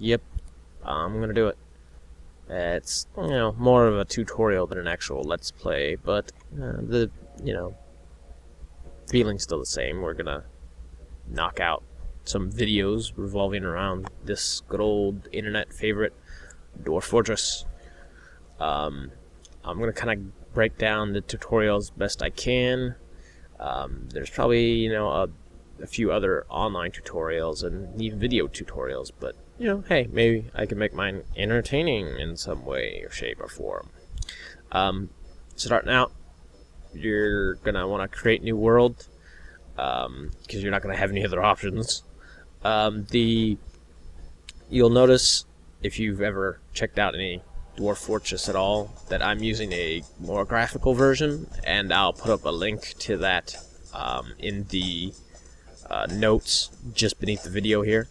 Yep, I'm gonna do it. It's, more of a tutorial than an actual Let's Play, but the, feeling's still the same. We're gonna knock out some videos revolving around this good old internet favorite, Dwarf Fortress. I'm gonna kind of break down the tutorials best I can. There's probably, a few other online tutorials and even video tutorials, but hey, maybe I can make mine entertaining in some way or shape or form. Starting out, you're gonna want to create new world, because you're not gonna have any other options. You'll notice, if you've ever checked out any Dwarf Fortress at all, that I'm using a more graphical version, and I'll put up a link to that in the notes just beneath the video here.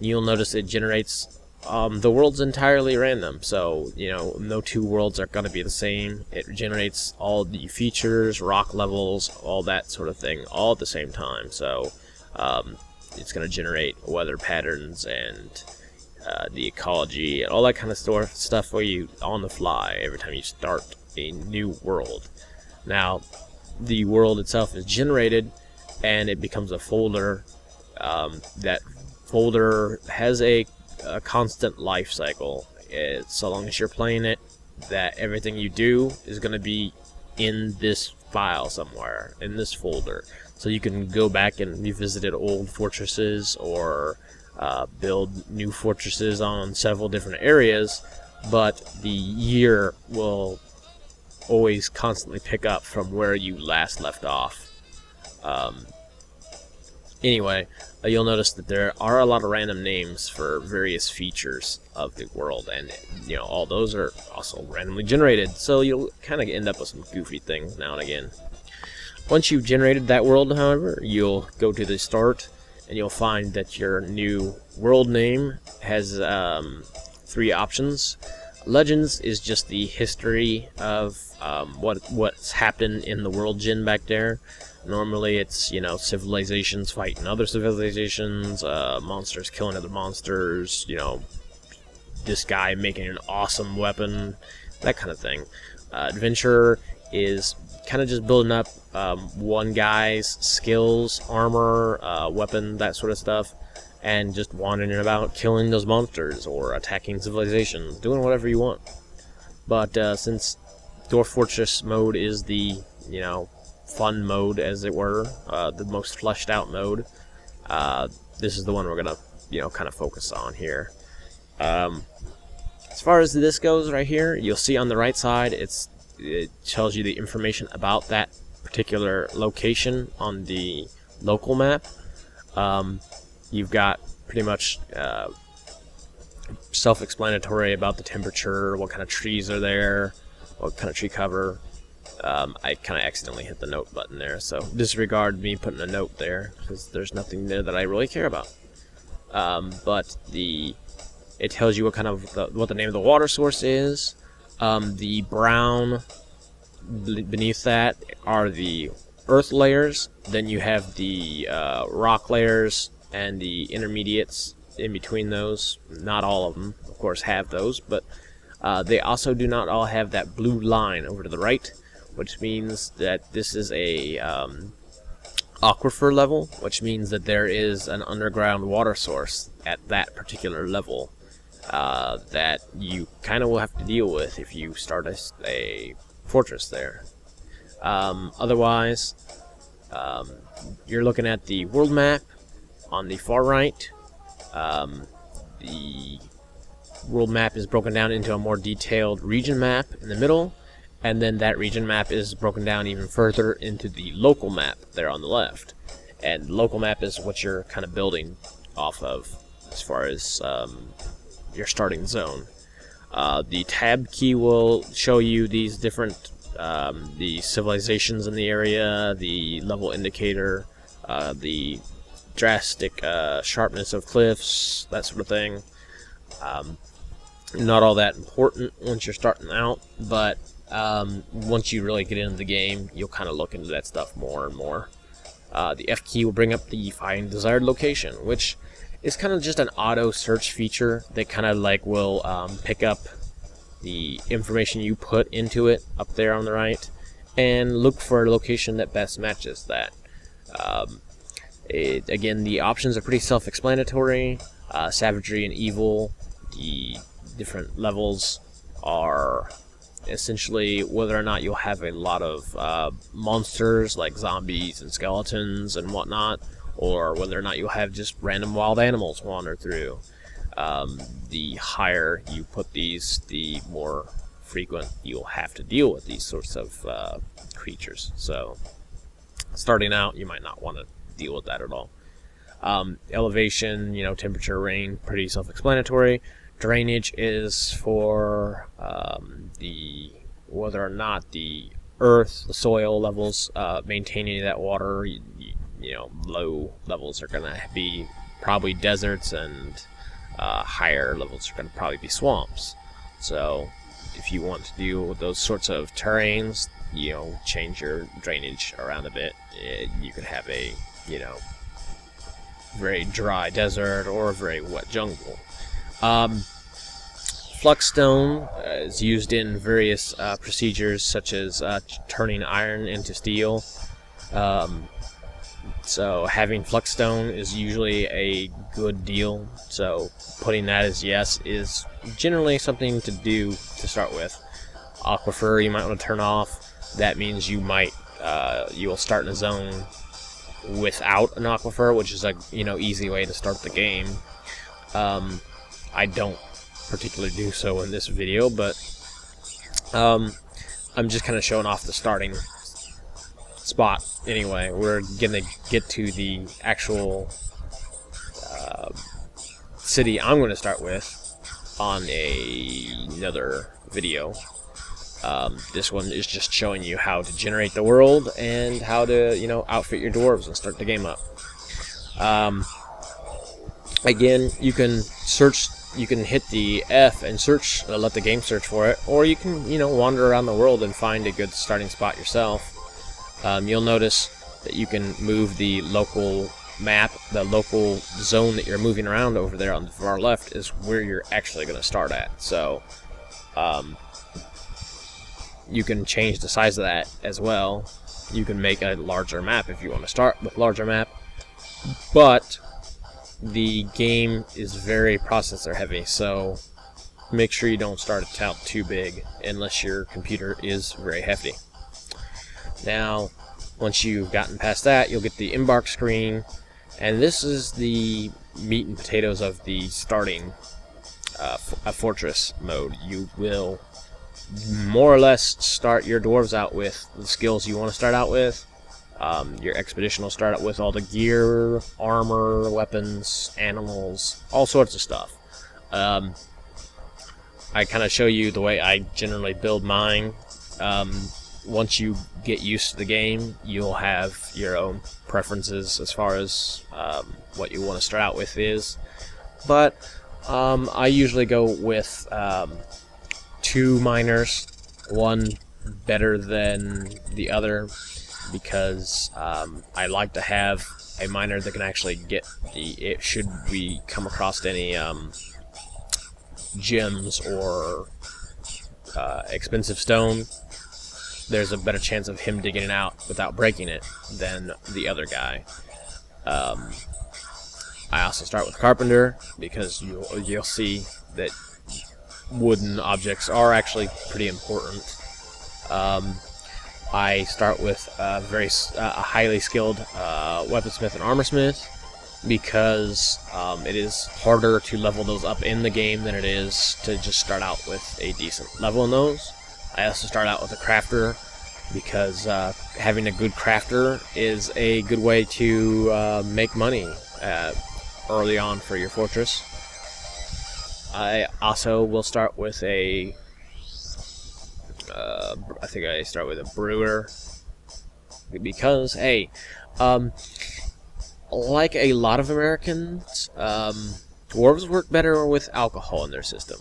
You'll notice it generates the world's entirely random, so no two worlds are going to be the same. It generates all the features, rock levels, all that sort of thing, all at the same time. So it's going to generate weather patterns and the ecology and all that kind of stuff for you on the fly every time you start a new world. Now, the world itself is generated, and it becomes a folder. That folder has a constant life cycle. So long as you're playing it, that everything you do is going to be in this file somewhere, in this folder. So you can go back and revisit old fortresses, or build new fortresses on several different areas, but the year will always constantly pick up from where you last left off. Anyway, you'll notice that there are a lot of random names for various features of the world, and all those are also randomly generated, so you'll kind of end up with some goofy things now and again. Once you've generated that world, however, you'll go to the start, and you'll find that your new world name has 3 options. Legends is just the history of what's happened in the world gen back there. Normally it's, civilizations fighting other civilizations, monsters killing other monsters, this guy making an awesome weapon, that kind of thing. Adventure is kind of just building up one guy's skills, armor, weapon, that sort of stuff, and just wandering about killing those monsters or attacking civilizations, doing whatever you want. But since Dwarf Fortress mode is the, fun mode, as it were, the most fleshed out mode, this is the one we're gonna, kind of focus on here. As far as this goes right here, you'll see on the right side, it tells you the information about that particular location on the local map. You've got pretty much self-explanatory about the temperature, what kind of trees are there, what kind of tree cover. I kind of accidentally hit the note button there, so disregard me putting a note there, because there's nothing there that I really care about. But it tells you what the name of the water source is. The brown beneath that are the earth layers. Then you have the rock layers and the intermediates in between those. Not all of them, of course, have those, but they also do not all have that blue line over to the right, which means that this is a aquifer level, which means that there is an underground water source at that particular level that you kind of will have to deal with if you start a fortress there. Otherwise, you're looking at the world map on the far right. The world map is broken down into a more detailed region map in the middle, and then that region map is broken down even further into the local map there on the left. And the local map is what you're kind of building off of as far as your starting zone. The tab key will show you these different the civilizations in the area, the level indicator, the drastic sharpness of cliffs, that sort of thing. Not all that important once you're starting out, but once you really get into the game, you'll kind of look into that stuff more and more. The F key will bring up the find desired location, which is kind of just an auto search feature that kind of like will pick up the information you put into it up there on the right and look for a location that best matches that. Again, the options are pretty self-explanatory. Savagery and evil, the different levels are essentially whether or not you'll have a lot of monsters like zombies and skeletons and whatnot, or whether or not you'll have just random wild animals wander through. The higher you put these, the more frequent you'll have to deal with these sorts of creatures. So starting out, you might not want to deal with that at all. Elevation, temperature, rain, pretty self-explanatory. Drainage is for whether or not the earth, the soil levels, maintaining that water. Low levels are going to be probably deserts, and higher levels are going to probably be swamps. So if you want to deal with those sorts of terrains, change your drainage around a bit. You could have a, very dry desert or a very wet jungle. Fluxstone is used in various procedures, such as turning iron into steel. So having Fluxstone is usually a good deal. So putting that as yes is generally something to do to start with. Aquifer you might want to turn off. That means you will start in a zone without an aquifer, which is a easy way to start the game. I don't particularly do so in this video, but I'm just kind of showing off the starting spot. Anyway, we're gonna get to the actual city I'm going to start with on another video. This one is just showing you how to generate the world and how to, outfit your dwarves and start the game up. Again, you can search, you can hit the F and search, let the game search for it, or you can, wander around the world and find a good starting spot yourself. You'll notice that you can move the local map, the local zone that you're moving around over there on the far left is where you're actually going to start at. So, you can change the size of that as well. You can make a larger map if you want to start with larger map, but the game is very processor heavy, so make sure you don't start it out too big unless your computer is very hefty. Now, once you've gotten past that, you'll get the embark screen, and this is the meat and potatoes of the starting a fortress mode. You will more or less start your dwarves out with the skills you want to start out with. Your expedition will start out with all the gear, armor, weapons, animals, all sorts of stuff. I kind of show you the way I generally build mine. Once you get used to the game, you'll have your own preferences as far as what you want to start out with is. But I usually go with 2 miners, one better than the other, because I like to have a miner that can actually get should we come across any gems or expensive stone, there's a better chance of him digging it out without breaking it than the other guy. I also start with carpenter because you'll see that wooden objects are actually pretty important. I start with a highly skilled weaponsmith and armorsmith because it is harder to level those up in the game than it is to just start out with a decent level in those. I also start out with a crafter because having a good crafter is a good way to make money early on for your fortress. I also will start with I think I start with a brewer because, hey, like a lot of Americans, dwarves work better with alcohol in their system.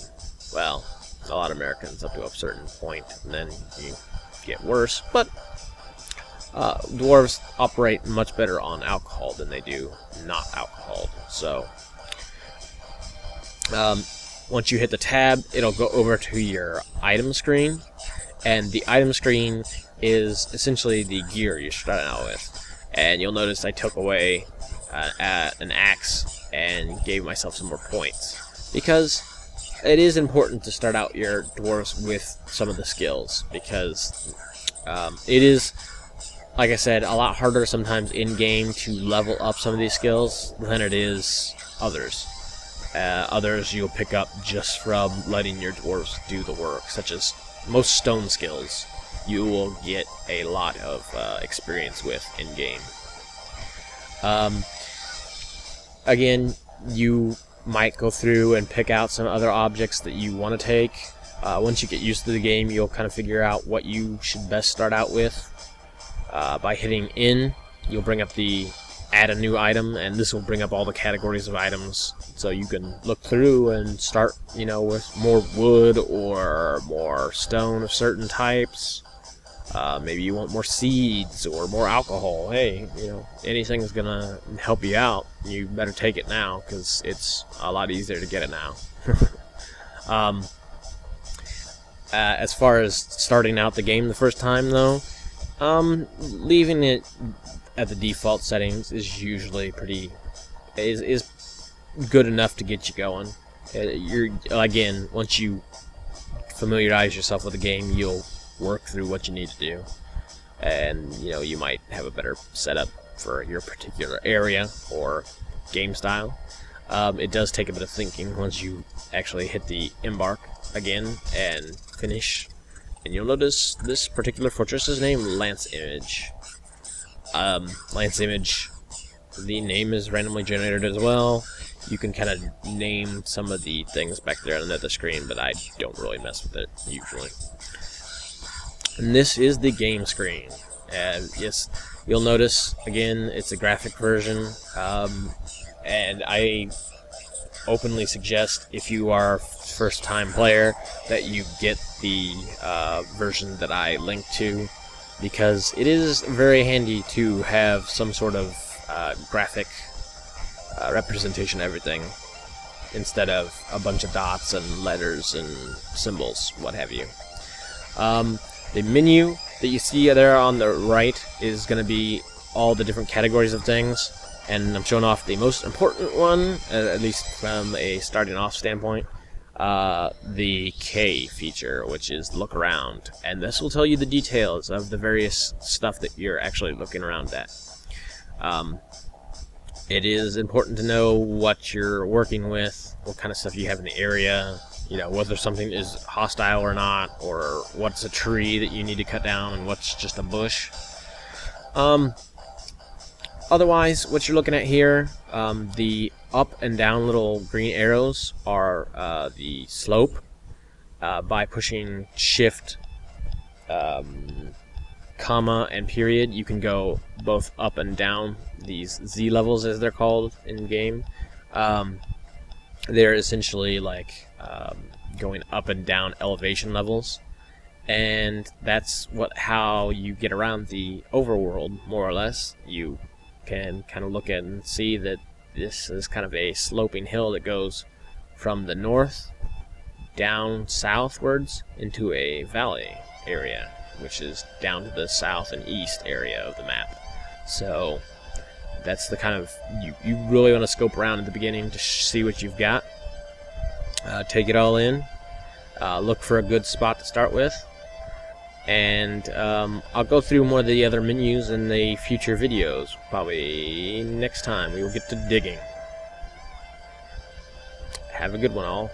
Well, a lot of Americans up to a certain point, and then you get worse, but dwarves operate much better on alcohol than they do not alcohol. So Once you hit the tab, it'll go over to your item screen, and the item screen is essentially the gear you're starting out with. And you'll notice I took away an axe and gave myself some more points, because it is important to start out your dwarves with some of the skills, because it is, like I said, a lot harder sometimes in-game to level up some of these skills than it is others. Others you'll pick up just from letting your dwarves do the work, such as most stone skills you will get a lot of experience with in-game. Again, you might go through and pick out some other objects that you want to take. Once you get used to the game, you'll kind of figure out what you should best start out with. By hitting in, you'll bring up the add a new item, and this will bring up all the categories of items, so you can look through and start, you know, with more wood or more stone of certain types. Maybe you want more seeds or more alcohol. Hey, you know, anything is gonna help you out. You better take it now, because it's a lot easier to get it now. As far as starting out the game the first time, though, leaving it at the default settings is usually is good enough to get you going. Again, once you familiarize yourself with the game, you'll work through what you need to do, and you know, you might have a better setup for your particular area or game style. It does take a bit of thinking once you actually hit the embark again and finish, and you'll notice this particular fortress is named Lance Image. Lance Image, the name is randomly generated as well. You can kind of name some of the things back there on the screen, but I don't really mess with it usually. And this is the game screen. Yes, you'll notice again it's a graphic version, and I openly suggest, if you are a first-time player, that you get the version that I linked to, because it is very handy to have some sort of graphic representation of everything, instead of a bunch of dots and letters and symbols, what have you. The menu that you see there on the right is going to be all the different categories of things, and I'm showing off the most important one, at least from a starting off standpoint, the K feature, which is look around, and this will tell you the details of the various stuff that you're actually looking around at. It is important to know what you're working with, what kind of stuff you have in the area, you know, whether something is hostile or not, or what's a tree that you need to cut down and what's just a bush. Otherwise, what you're looking at here, the up and down little green arrows are the slope. By pushing shift, comma, and period, you can go both up and down these Z levels, as they're called in game. They're essentially like going up and down elevation levels, and that's how you get around the overworld, more or less. You can kind of look at and see that this is kind of a sloping hill that goes from the north down southwards into a valley area, which is down to the south and east area of the map. So that's the kind of, you really want to scope around at the beginning to see what you've got. Take it all in. Look for a good spot to start with. And I'll go through more of the other menus in the future videos. Probably next time we will get to digging. Have a good one, all.